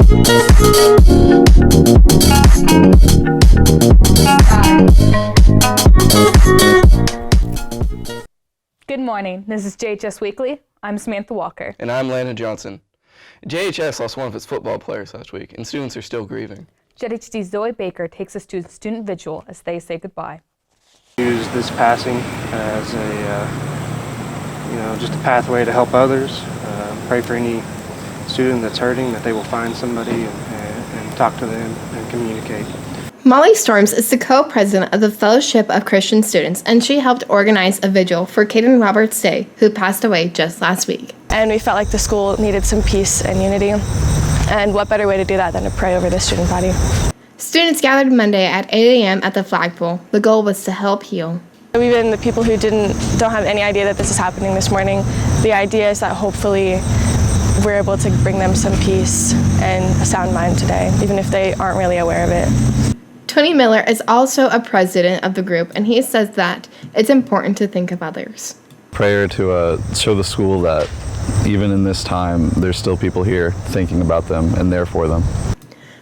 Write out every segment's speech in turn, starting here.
Good morning, this is JHS Weekly. I'm Samantha Walker. And I'm Lana Johnson. JHS lost one of its football players last week, and students are still grieving. JHD's Zoe Baker takes us to a student vigil as they say goodbye. Use this passing as just a pathway to help others. Pray for any student that's hurting, that they will find somebody and talk to them and communicate. Molly Storms is the co-president of the Fellowship of Christian Students, and she helped organize a vigil for Kadin Roberts Day, who passed away just last week. And we felt like the school needed some peace and unity, and what better way to do that than to pray over the student body. Students gathered Monday at 8 a.m. at the flagpole. The goal was to help heal. We've been the people who don't have any idea that this is happening this morning. The idea is that hopefully we're able to bring them some peace and a sound mind today, even if they aren't really aware of it. Tony Miller is also a president of the group, and he says that it's important to think of others. Prayer to show the school that even in this time, there's still people here thinking about them and there for them.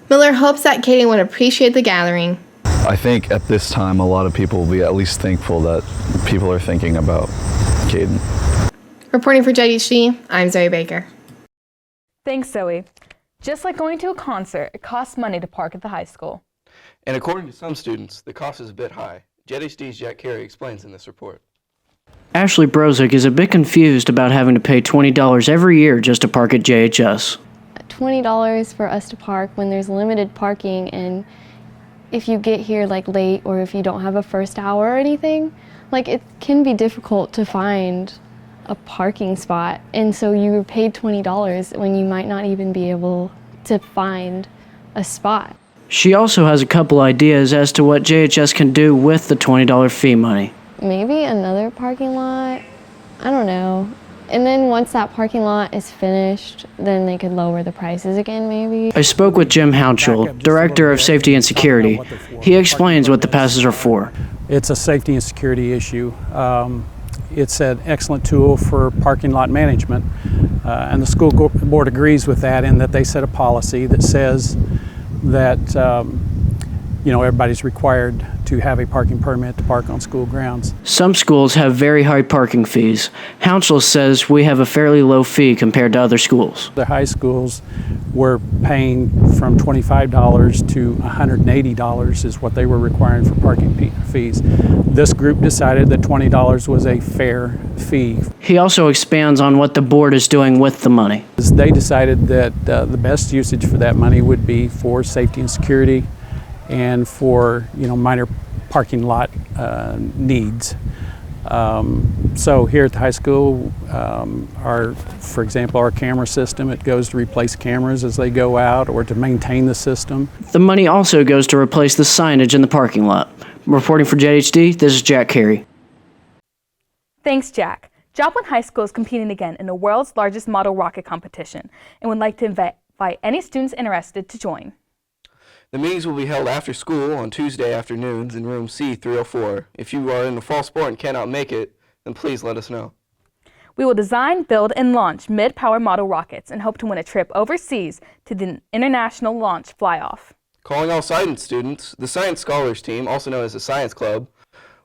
Miller hopes that Kadin would appreciate the gathering. I think at this time, a lot of people will be at least thankful that people are thinking about Kadin. Reporting for JHD, I'm Zoe Baker. Thanks, Zoe. Just like going to a concert, it costs money to park at the high school. And according to some students, the cost is a bit high. JHD's Jack Carey explains in this report. Ashley Brozick is a bit confused about having to pay $20 every year just to park at JHS. $20 for us to park when there's limited parking, and if you get here late or if you don't have a first hour or anything, it can be difficult to find a parking spot, and so you paid $20 when you might not even be able to find a spot. She also has a couple ideas as to what JHS can do with the $20 fee money. Maybe another parking lot, I don't know. And then once that parking lot is finished, then they could lower the prices again, maybe. I spoke with Jim Hounshell, Director of Safety and Security. He explains what the passes are for. It's a safety and security issue. It's an excellent tool for parking lot management, and the school board agrees with that, in that they set a policy that says that everybody's required to have a parking permit to park on school grounds. Some schools have very high parking fees. Hounshell says we have a fairly low fee compared to other schools. The high schools were paying from $25 to $180 is what they were requiring for parking fees. This group decided that $20 was a fair fee. He also expands on what the board is doing with the money. They decided that the best usage for that money would be for safety and security and for minor parking lot needs. So here at the high school, for example, our camera system, it goes to replace cameras as they go out or to maintain the system. The money also goes to replace the signage in the parking lot. Reporting for JHD, this is Jack Carey. Thanks, Jack. Joplin High School is competing again in the world's largest model rocket competition and would like to invite any students interested to join. The meetings will be held after school on Tuesday afternoons in room C304. If you are in the fall sport and cannot make it, then please let us know. We will design, build, and launch mid-power model rockets and hope to win a trip overseas to the International Launch Fly-Off. Calling all science students, the Science Scholars Team, also known as the Science Club,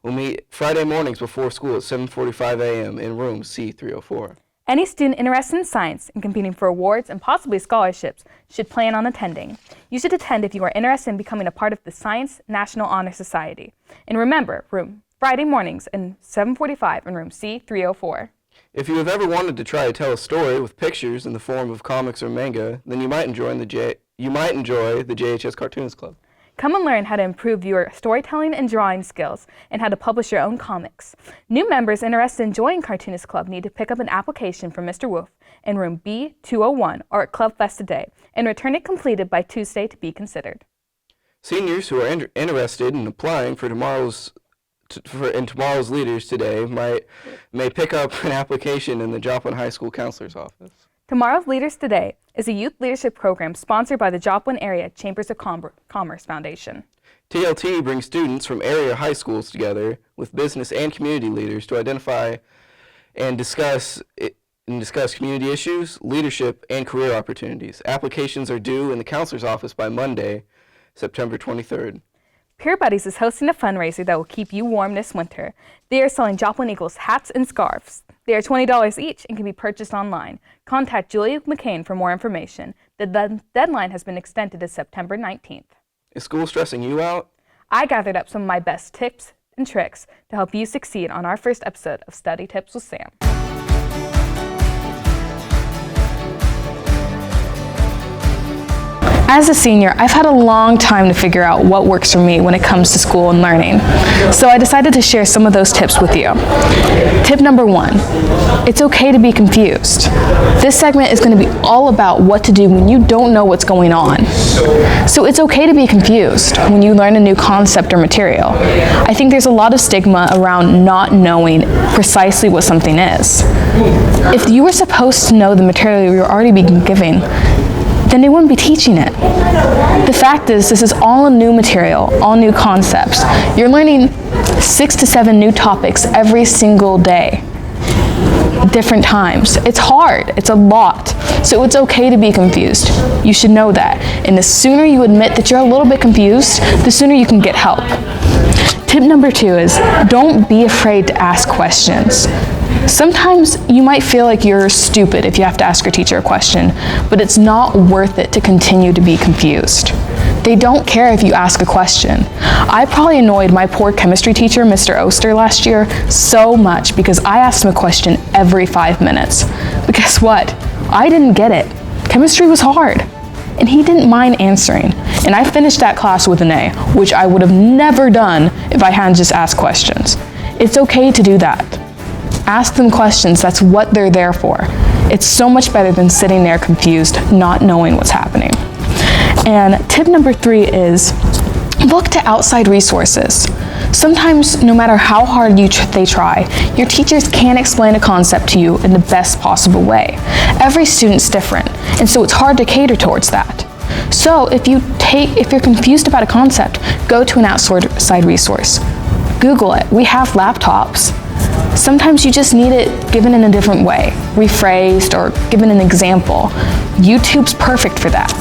will meet Friday mornings before school at 7:45 a.m. in room C304. Any student interested in science and competing for awards and possibly scholarships should plan on attending. You should attend if you are interested in becoming a part of the Science National Honor Society. And remember, Friday mornings at 7:45 in room C304. If you have ever wanted to try to tell a story with pictures in the form of comics or manga, then you might enjoy the JHS Cartoonist Club. Come and learn how to improve your storytelling and drawing skills and how to publish your own comics. New members interested in joining Cartoonist Club need to pick up an application from Mr. Wolf in room B201 or at Club Fest today and return it completed by Tuesday to be considered. Seniors who are interested in applying for tomorrow's leaders today may pick up an application in the Joplin High School Counselor's Office. Tomorrow's Leaders Today is a youth leadership program sponsored by the Joplin Area Chambers of Commerce Foundation. TLT brings students from area high schools together with business and community leaders to identify and discuss and discuss community issues, leadership, and career opportunities. Applications are due in the counselor's office by Monday, September 23rd. Peer Buddies is hosting a fundraiser that will keep you warm this winter. They are selling Joplin Eagles hats and scarves. They are $20 each and can be purchased online. Contact Julia McCain for more information. The deadline has been extended to September 19th. Is school stressing you out? I gathered up some of my best tips and tricks to help you succeed on our first episode of Study Tips with Sam. As a senior, I've had a long time to figure out what works for me when it comes to school and learning. So I decided to share some of those tips with you. Tip number 1, it's okay to be confused. This segment is going to be all about what to do when you don't know what's going on. So it's okay to be confused when you learn a new concept or material. I think there's a lot of stigma around not knowing precisely what something is. If you were supposed to know the material you're already being given, then they wouldn't be teaching it. The fact is, this is all new material, all new concepts. You're learning 6 to 7 new topics every single day, different times. It's hard, it's a lot. So it's okay to be confused. You should know that. And the sooner you admit that you're a little bit confused, the sooner you can get help. Tip number 2 is, don't be afraid to ask questions. Sometimes you might feel like you're stupid if you have to ask your teacher a question, but it's not worth it to continue to be confused. They don't care if you ask a question. I probably annoyed my poor chemistry teacher, Mr. Oster, last year so much because I asked him a question every 5 minutes. But guess what? I didn't get it. Chemistry was hard, and he didn't mind answering. And I finished that class with an A, which I would have never done if I hadn't just asked questions. It's okay to do that. Ask them questions, that's what they're there for. It's so much better than sitting there confused, not knowing what's happening. And tip number 3 is, look to outside resources. Sometimes, no matter how hard they try, your teachers can't explain a concept to you in the best possible way. Every student's different, and so it's hard to cater towards that. So if you're confused about a concept, go to an outside resource. Google it. We have laptops. Sometimes you just need it given in a different way, rephrased or given an example. YouTube's perfect for that.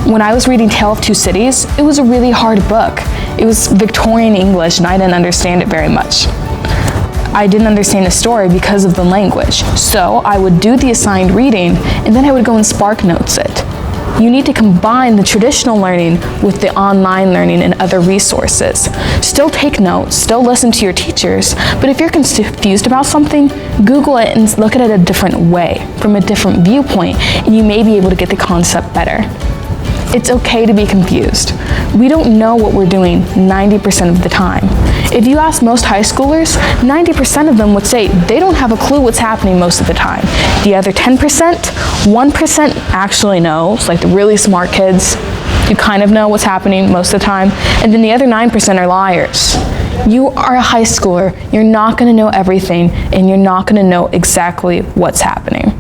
When I was reading Tale of Two Cities, it was a really hard book. It was Victorian English and I didn't understand it very much. I didn't understand the story because of the language. So I would do the assigned reading and then I would go and Spark Notes it. You need to combine the traditional learning with the online learning and other resources. Still take notes, still listen to your teachers, but if you're confused about something, Google it and look at it a different way, from a different viewpoint, and you may be able to get the concept better. It's okay to be confused. We don't know what we're doing 90% of the time. If you ask most high schoolers, 90% of them would say they don't have a clue what's happening most of the time. The other 10%, 1% actually knows, like the really smart kids, you kind of know what's happening most of the time, and then the other 9% are liars. You are a high schooler, you're not gonna know everything, and you're not gonna know exactly what's happening.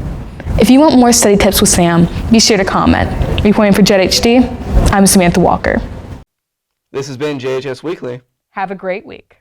If you want more study tips with Sam, be sure to comment. Reporting for JHD, I'm Samantha Walker. This has been JHS Weekly. Have a great week.